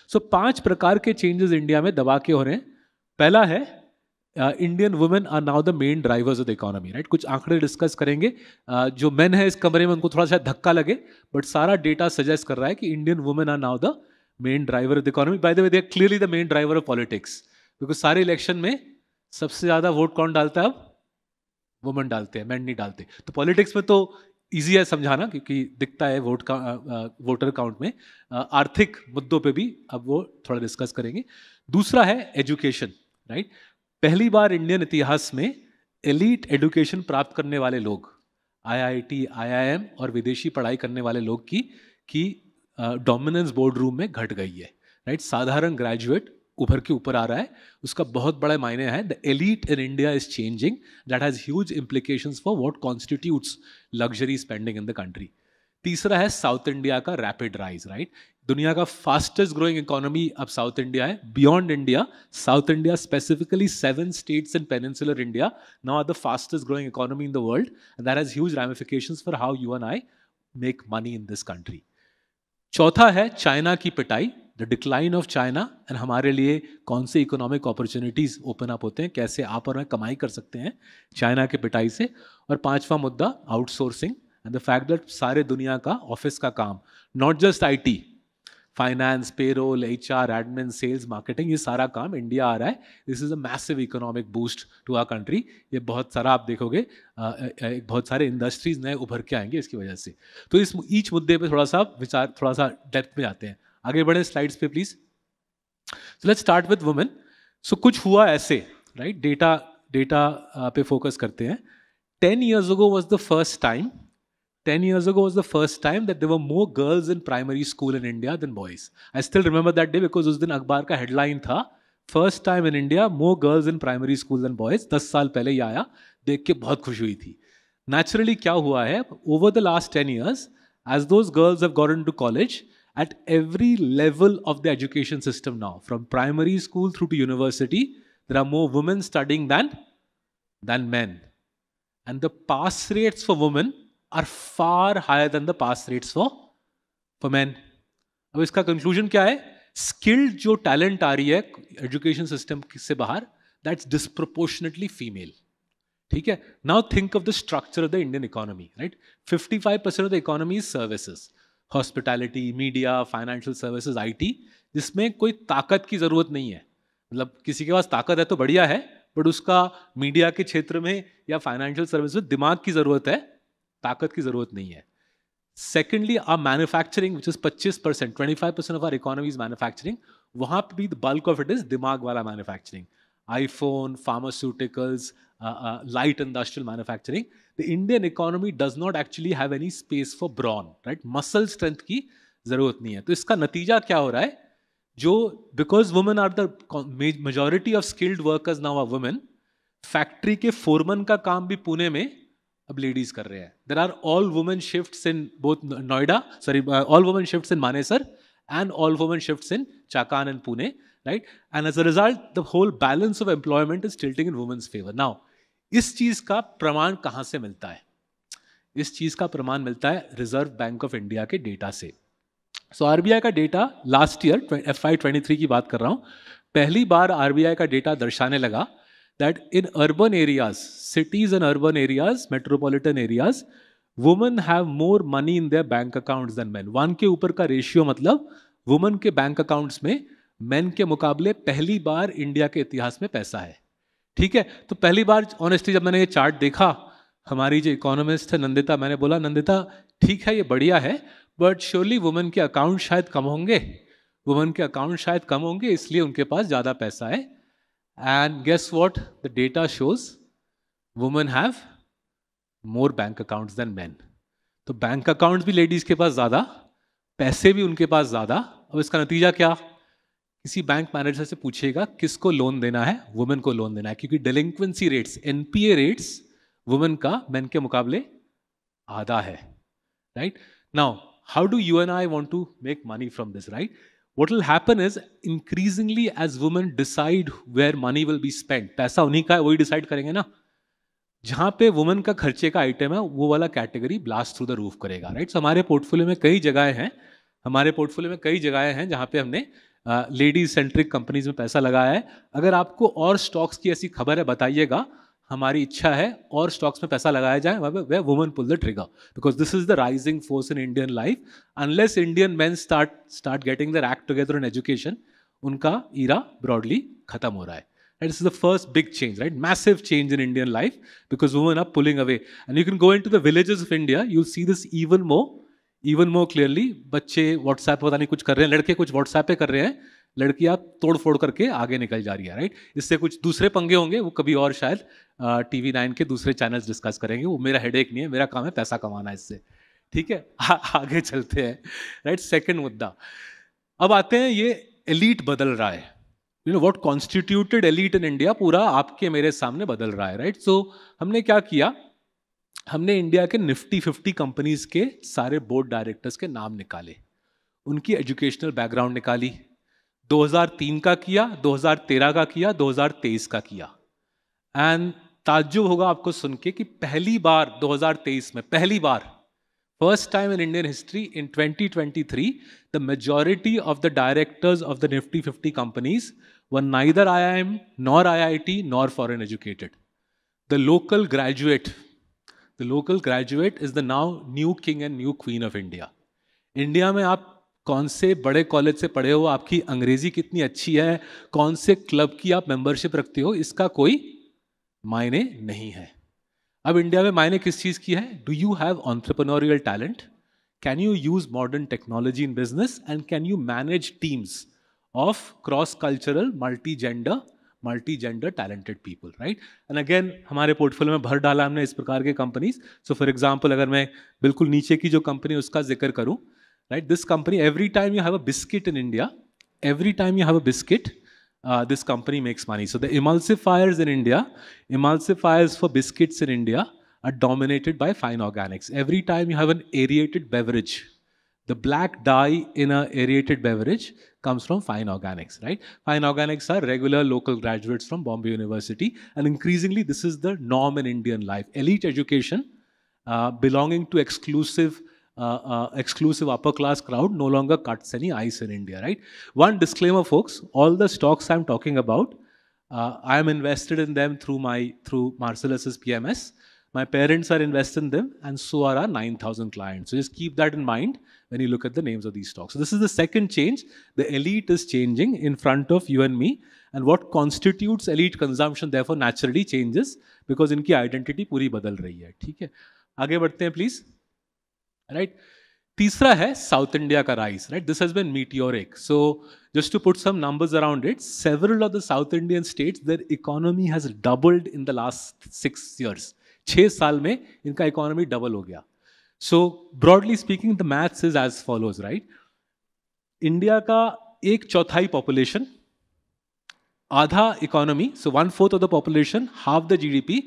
सो 5 प्रकार के changes India में दबा के हो रहे हैं. पहला है Indian women are now the main drivers of the economy, right. कुछ आंकड़े डिस्कस करेंगे. जो मेन है इस कमरे में उनको थोड़ा सा धक्का लगे, बट सारा डेटा सजेस्ट कर रहा है कि Indian women are now the main driver of the economy. By the way they are clearly the main driver of politics, because सारे इलेक्शन में सबसे ज्यादा वोट कौन डालता है? अब वुमेन डालते हैं, मैन नहीं डालते. तो पॉलिटिक्स में तो ईजी है समझाना, क्योंकि दिखता है वोटर काउंट में. आर्थिक मुद्दों पे भी अब वो थोड़ा डिस्कस करेंगे. दूसरा है एजुकेशन, राइट. पहली बार इंडियन इतिहास में एलीट एजुकेशन प्राप्त करने वाले लोग, आईआईटी, आईआईएम और विदेशी पढ़ाई करने वाले लोग की डोमिनेंस बोर्ड रूम में घट गई है, राइट. साधारण ग्रेजुएट उभर के ऊपर आ रहा है. उसका बहुत बड़ा मायने है. The elite in India is changing. That has huge implications for what constitutes luxury spending in the country. तीसरा है साउथ इंडिया का रैपिड राइज, राइट. दुनिया का फास्टेस्ट ग्रोइंग इकोनॉमी अब साउथ इंडिया है. Beyond India, south India, specifically 7 states in peninsular India now are the fastest growing economy in the world, and that has huge ramifications for how you and I make money in this country. चौथा है China की पिटाई, the decline of China, and हमारे लिए कौन से economic opportunities open up होते हैं, कैसे आप और मैं कमाई कर सकते हैं चाइना की पिटाई से. और पांचवा मुद्दा outsourcing and the fact that सारे दुनिया का ऑफिस का काम, not just IT, finance, payroll, HR, admin, sales, marketing, ये सारा काम इंडिया आ रहा है. This is a massive economic boost to our country. ये बहुत सारा आप देखोगे, बहुत सारे इंडस्ट्रीज नए उभर के आएंगे इसकी वजह से. तो इस ईच मुद्दे पे थोड़ा सा विचार, थोड़ा सा डेप्थ में जाते हैं. आगे बढ़े स्लाइड्स पे please. So let's start with women. So कुछ हुआ ऐसे, राइट. डेटा पे फोकस करते हैं. 10 years ago was the first time 10 years ago was the first time that there were more girls in primary school in India than boys. I still remember that day because उस दिन अखबार का headline था, first time in India more girls in primary school than boys. 10 साल पहले ही आया, देख के बहुत खुशी हुई थी. Naturally क्या हुआ है, over the last 10 years, as those girls have gotten to college, at every level of the education system now, from primary school through to university, there are more women studying than men. And the pass rates for women are far higher than the pass rates for men. अब इसका conclusion क्या है? Skilled जो talent आ रही है education system से बाहर, that's disproportionately female. ठीक है. Now think of the structure of the Indian economy, right. 55% of the economy is services, hospitality, media, financial services, IT, जिसमें कोई ताकत की जरूरत नहीं है. मतलब किसी के पास ताकत है तो बढ़िया है, बट उसका मीडिया के क्षेत्र में या फाइनेंशियल सर्विस में दिमाग की जरूरत है, ताकत की जरूरत नहीं है. Secondly, our manufacturing which is 25%, 25% of our economy is manufacturing. वहां पर भी the bulk of it is दिमाग वाला manufacturing. IPhone, pharmaceuticals, light industrial manufacturing. The Indian economy does not actually have any space for brawn, right? Muscle strength की जरूरत नहीं है. तो इसका नतीजा क्या हो रहा है? जो because women are the majority of skilled workers now are women, factory के फोरमन का काम भी पुणे में अब लेडीज कर रहे हैं. There are all women shifts in both Noida, all women shifts in Manesar and all women shifts in Chakan and Pune, right? And as a result, the whole balance of employment is tilting in women's favor. Now, इस चीज का प्रमाण कहां से मिलता है? इस चीज का प्रमाण मिलता है रिजर्व बैंक ऑफ इंडिया के डेटा से. सो आरबीआई का डेटा लास्ट ईयर FY23 की बात कर रहा हूं, पहली बार आरबीआई का डेटा दर्शाने लगा that in urban areas, cities and urban areas, metropolitan areas, women have more money in their bank accounts than men. 1 के ऊपर का रेशियो, मतलब वुमेन के बैंक अकाउंट्स में मेन के मुकाबले पहली बार इंडिया के इतिहास में पैसा है. ठीक है. तो पहली बार ऑनेस्टली जब मैंने ये चार्ट देखा, हमारी जो इकोनॉमिस्ट है नंदिता, मैंने बोला नंदिता ठीक है ये बढ़िया है, बट श्योरली वुमेन के अकाउंट शायद कम होंगे, वुमेन के अकाउंट शायद कम होंगे, इसलिए उनके पास ज्यादा पैसा है. And guess what the data shows, women have more bank accounts than men. तो बैंक अकाउंट्स भी लेडीज के पास ज्यादा, पैसे भी उनके पास ज्यादा. अब इसका नतीजा क्या? किसी बैंक मैनेजर से पूछिएगा किसको लोन देना है, वुमेन को लोन देना है, क्योंकि delinquency rates, NPA rates women का मेन के मुकाबले आधा है. Right. Now how do you and I want to make money from this? Right. What will happen is increasingly as women decide where money will be spent, पैसा उन्हीं का है, वही डिसाइड करेंगे ना. जहां पे वुमेन का खर्चे का आइटम है वो वाला category blast through the roof करेगा. राइट. सो हमारे पोर्टफोलियो में कई जगहें हैं जहां पे हमने लेडीज सेंट्रिक कंपनीज में पैसा लगाया है। अगर आपको और स्टॉक्स की ऐसी खबर है बताइएगा, हमारी इच्छा है और स्टॉक्स में पैसा लगाया जाए where women pull the trigger, because this is the rising force in Indian life. Unless Indian men start getting their act together in education, उनका ईरा broadly खत्म हो रहा है. And this is the first big change, right? Massive change in Indian life because women are pulling away. And you can go into the villages of India, you'll see this even more clearly. बच्चे WhatsApp पता नहीं कुछ कर रहे हैं, लड़के कुछ WhatsApp पे कर रहे हैं, लड़कियां तोड़ फोड़ करके आगे निकल जा रही है, राइट? इससे कुछ दूसरे पंगे होंगे, वो कभी और शायद TV9 के दूसरे चैनल्स डिस्कस करेंगे. वो मेरा हेडेक नहीं है, मेरा काम है पैसा कमाना इससे. ठीक है, आगे चलते हैं, राइट? सेकंड मुद्दा, अब आते हैं, ये एलीट बदल रहा है. You know what constituted elite in India, पूरा आपके मेरे सामने बदल रहा है, राइट? सो हमने क्या किया, हमने इंडिया के निफ्टी 50 कंपनीज के सारे बोर्ड डायरेक्टर्स के नाम निकाले, उनकी एजुकेशनल बैकग्राउंड निकाली. 2003 का किया, 2013 का किया, 2023 का किया. एंड ताज्जुब होगा आपको सुन के कि पहली बार 2023 में, पहली बार, first time in Indian history, in 2023 the majority of the directors of the Nifty 50 companies were neither IIM nor IIT nor foreign educated. The local graduate is the now new king and new queen of India. India में आप कौन से बड़े college से पढ़े हो, आपकी अंग्रेजी कितनी अच्छी है, कौन से क्लब की आप मेंबरशिप रखते हो, इसका कोई मायने नहीं है. अब इंडिया में मायने किस चीज की है? Do you have entrepreneurial talent, can you use modern technology in business, and can you manage teams of cross cultural multi gender talented people, right? And again हमारे पोर्टफोलियो में भर डाला हमने इस प्रकार के कंपनीज. सो फॉर एग्जांपल, अगर मैं बिल्कुल नीचे की जो कंपनी उसका जिक्र करूं, right, this company, every time you have a biscuit in India, every time you have a biscuit, this company makes money. So the emulsifiers in India, emulsifiers for biscuits in India are dominated by Fine Organics. Every time you have an aerated beverage, the black dye in a aerated beverage comes from Fine Organics, right? Fine Organics are regular local graduates from Bombay University, and increasingly this is the norm in Indian life. Elite education, belonging to exclusive upper class crowd no longer cuts any ice in India, right? One disclaimer, folks, all the stocks I'm talking about, I am invested in them through Marcellus' PMS. My parents are invested in them, and so are our 9,000 clients. So just keep that in mind when you look at the names of these stocks. So this is the second change. The elite is changing in front of you and me, and what constitutes elite consumption therefore naturally changes because इनकी identity पूरी बदल रही है. ठीक है, आगे बढ़ते हैं please. राइट? तीसरा है साउथ इंडिया का rise, right? This has been meteoric. So just to put some numbers around it, several of the South Indian states, their economy has doubled in the last 6 years. 6 साल में इनका economy double हो गया. So broadly speaking the maths is as follows, right? India का 1/4 population, आधा economy, so 1/4 of the population, half the GDP,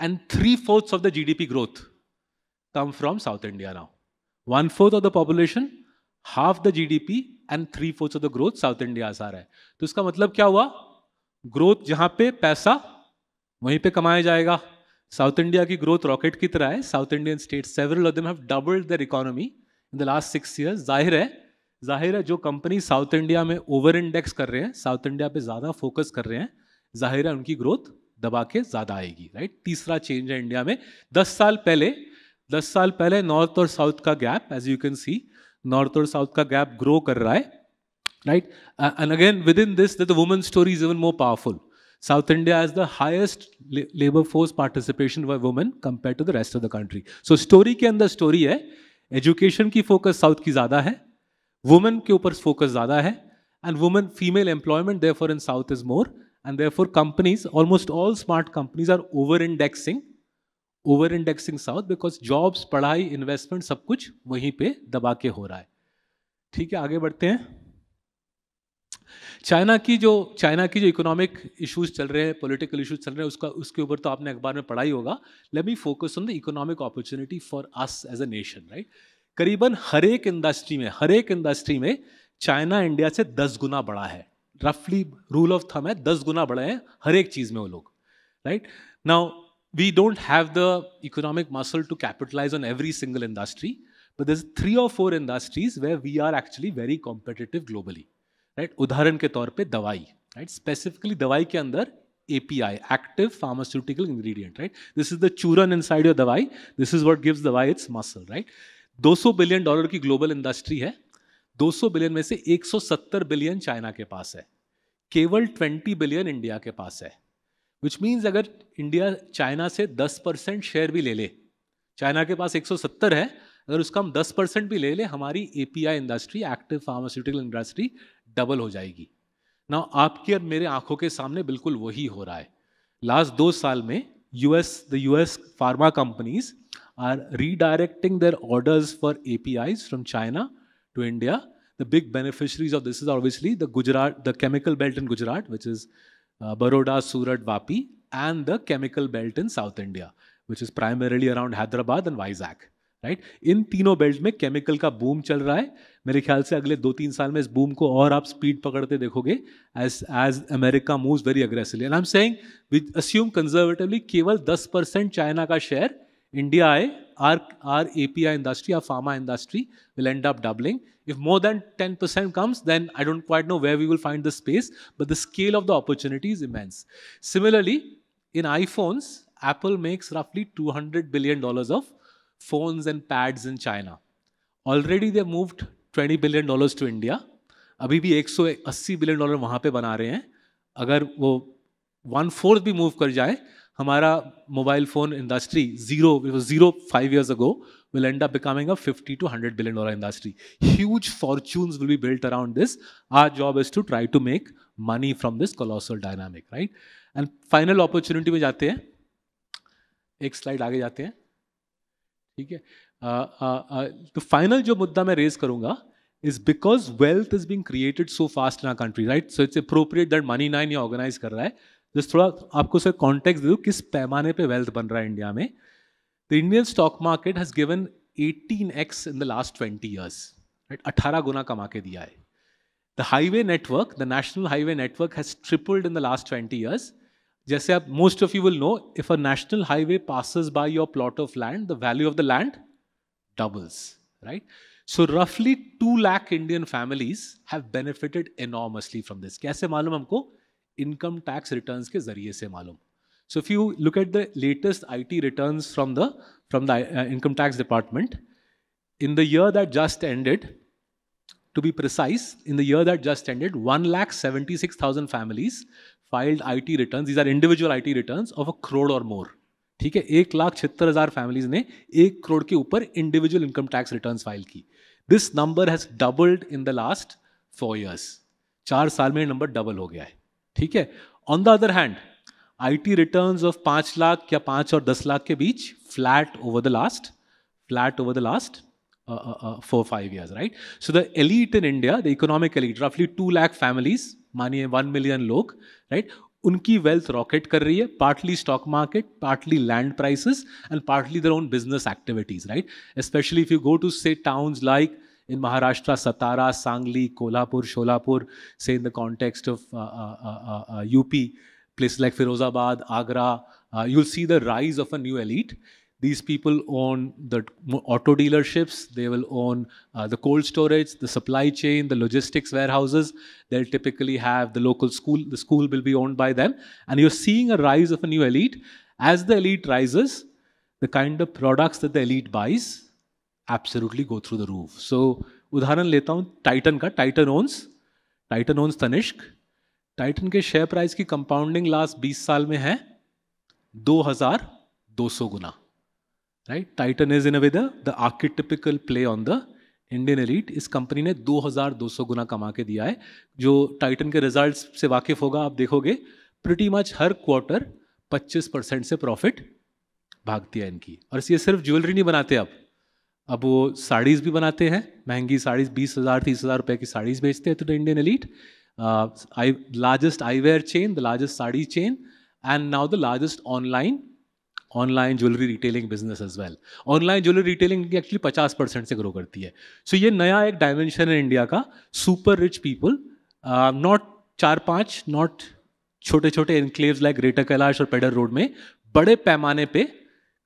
and 3/4 of the GDP growth come from South India now. 1/4 of the population, half the GDP, and 3/4 of the growth South India आ रहा है. तो इसका मतलब क्या हुआ? Growth जहां पे पैसा वहीं पे कमाया जाएगा. साउथ इंडिया की ग्रोथ रॉकेट की तरह है. South Indian states, several of them have doubled there economy in the last 6 years. जाहिर है जो कंपनी साउथ इंडिया में ओवर इंडेक्स कर रहे हैं, साउथ इंडिया पे ज्यादा फोकस कर रहे हैं, जाहिर है उनकी ग्रोथ दबा के ज्यादा आएगी, राइट? तीसरा चेंज है इंडिया में. 10 साल पहले नॉर्थ और साउथ का gap, as you can see, north और साउथ का गैप ग्रो कर रहा है, right? And again within this the women story is even more powerful. South India has the highest labour force participation for women compare to the rest of the country. So story के अंदर story है, education की focus south की ज्यादा है, women के ऊपर focus ज्यादा है, and women female employment therefore in south is more, and therefore companies, almost all smart companies are over indexing south, because jobs, पढ़ाई, इन्वेस्टमेंट सब कुछ वहीं पे दबा के हो रहा है. ठीक है, आगे बढ़ते हैं. चाइना की जो इकोनॉमिक इश्यूज चल रहे हैं, पॉलिटिकल इश्यूज चल रहे हैं, उसके ऊपर तो आपने अखबार में पढ़ा ही होगा. Let me focus on the economic opportunity for us as a nation, right? करीबन हर एक इंडस्ट्री में चाइना इंडिया से 10 गुना बड़ा है. रफली रूल ऑफ थंब है, 10 गुना बड़े हैं हर एक चीज में वो लोग, right? Now we don't have the economic muscle to capitalize on every single industry, but there's 3 or 4 industries where we are actually very competitive globally. Right. उदाहरण के तौर पे दवाई, राइट. स्पेसिफिकली दवाई के अंदर API, active pharmaceutical ingredient, right. This is the चूरन inside your दवाई, दिस इज व्हाट गिव्स दवाई इट्स मसल, राइट. $200 बिलियन की ग्लोबल इंडस्ट्री है. 200 बिलियन में से 170 बिलियन चाइना के पास है, केवल 20 बिलियन इंडिया के पास है. विच मीन्स अगर इंडिया चाइना से 10% शेयर भी ले ले, चाइना के पास 170 है, अगर उसका हम 10% भी ले ले, हमारी API industry, active pharmaceutical industry, double हो जाएगी ना. आपकी और मेरे आंखों के सामने बिल्कुल वही हो रहा है. लास्ट 2 साल में the US pharma companies are redirecting their orders for APIs from China to India. The big beneficiaries of this is obviously the chemical belt in Gujarat, which is Baroda, Surat, Vapi, and the chemical belt in South India, which is primarily around Hyderabad and Vizag. Right. इन तीनों belt में chemical का boom चल रहा है. मेरे ख्याल से अगले 2-3 साल में इस बूम को और आप स्पीड पकड़ते देखोगे as America moves very aggressively. And I am saying we assume conservatively केवल 10% चाइना का शेयर इंडिया आए, our API industry, our pharma industry will end up doubling. If more than 10% comes, then I don't quite know where we will find the space, but the scale of the opportunity is immense. Similarly, in iPhones, Apple makes roughly $200 billion of phones and pads in China. Already they moved $20 billion to India. अभी भी $180 billion वहाँ पे बना रहे हैं. अगर वो 1/4 भी मूव कर जाए, हमारा mobile phone industry zero 5 years ago will end up becoming a $50 to $100 billion industry. Huge fortunes will be built around this. Our job is to try to make money from this colossal dynamic, right? And final opportunity में जाते हैं. एक slide आगे जाते हैं, ठीक है. तो फाइनल जो मुद्दा मैं रेज करूंगा is because wealth is being created so fast in our country, right? So it's appropriate that Money9 ये ऑर्गेनाइज कर रहा है. जस्ट थोड़ा आपको सर कॉन्टेक्स्ट दे दूं किस पैमाने पे वेल्थ बन रहा है इंडिया में. The Indian stock market has given 18x in the last 20 years, right. 18 गुना कमा के दिया है. The highway network, the national highway network has tripled in the last 20 years. जैसे आप most of you will know, if a national highway passes by your plot of land, the value of the land doubles, right. So roughly 2 lakh Indian families have benefited enormously from this. कैसे मालूम हमको? Income tax returns के जरिए से मालूम. So if you look at the latest IT returns from the income tax department, in the year that just ended, to be precise, in the year that just ended, 1,76,000 families filed IT returns. These are individual IT returns of 1 crore or more. ठीक है, 1,76,000 families ने 1 crore के ऊपर individual income tax returns file की. This number has doubled in the last 4 years. 4 साल में number double हो गया है. ठीक है. On the other hand, IT returns of 5 lakh या 5 और 10 लाख के बीच flat over the last 4-5 years, right? So the elite in India, the economic elite, roughly 2 lakh families, मानिए 1 million लोग, right? उनकी wealth rocket कर रही है, partly stock market, partly land prices, and partly their own business activities, right? Especially if you go to say towns like in Maharashtra, Satara, Sangli, Kolhapur, Sholapur, say in the context of UP, places like Firozabad, Agra, you'll see the rise of a new elite. These people own the auto dealerships, they will own the cold storage, the supply chain, the logistics warehouses. They'll typically have the local school, the school will be owned by them. And you're seeing a rise of a new elite. As the elite rises, the kind of products that the elite buys absolutely go through the roof. So, उदाहरण लेता हूँ टाइटन का. Titan owns Tanishq. Titan के share price की compounding last 20 साल में है 2,200 गुना. Right. Titan is in a way the archetypical play on the Indian elite. इस कंपनी ने 2,200 गुना कमा के दिया है. जो टाइटन के रिजल्ट्स से वाकिफ होगा, आप देखोगे प्रिटी मच हर क्वार्टर 25% से प्रॉफिट भागती है इनकी. और ये सिर्फ ज्वेलरी नहीं बनाते, अब वो साड़ीज़ भी बनाते हैं. महंगी साड़ीज़ 20,000-30,000 रुपए की साड़ीज़ बेचते हैं to the Indian elite. Largest eyewear chain, the largest sari chain, and now the largest online jewellery retailing business as well. Online jewellery retailing की एक्चुअली 50% से ग्रो करती है. सो ये नया एक डायमेंशन है इंडिया का. Super rich people, not 4-5, not छोटे छोटे एनक्लेव्स लाइक ग्रेटर कैलाश और पेडर रोड में, बड़े पैमाने पे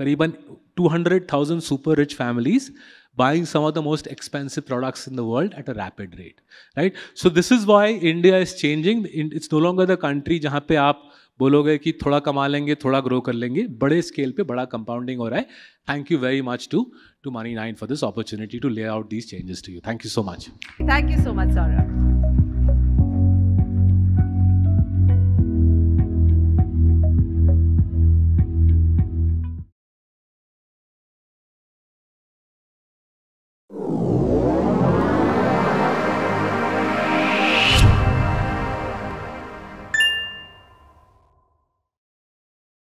करीबन 200,000 super rich families buying some of the most expensive products in the world at a rapid rate, right? So this is why India is changing. It's no longer the country जहाँ पे आप बोलोगे कि थोड़ा कमा लेंगे, थोड़ा ग्रो कर लेंगे, बड़े स्केल पे बड़ा कंपाउंडिंग हो रहा है. Thank you very much to Money9 for this opportunity to lay out these changes to you. Thank you so much. Thank you so much, Saurabh.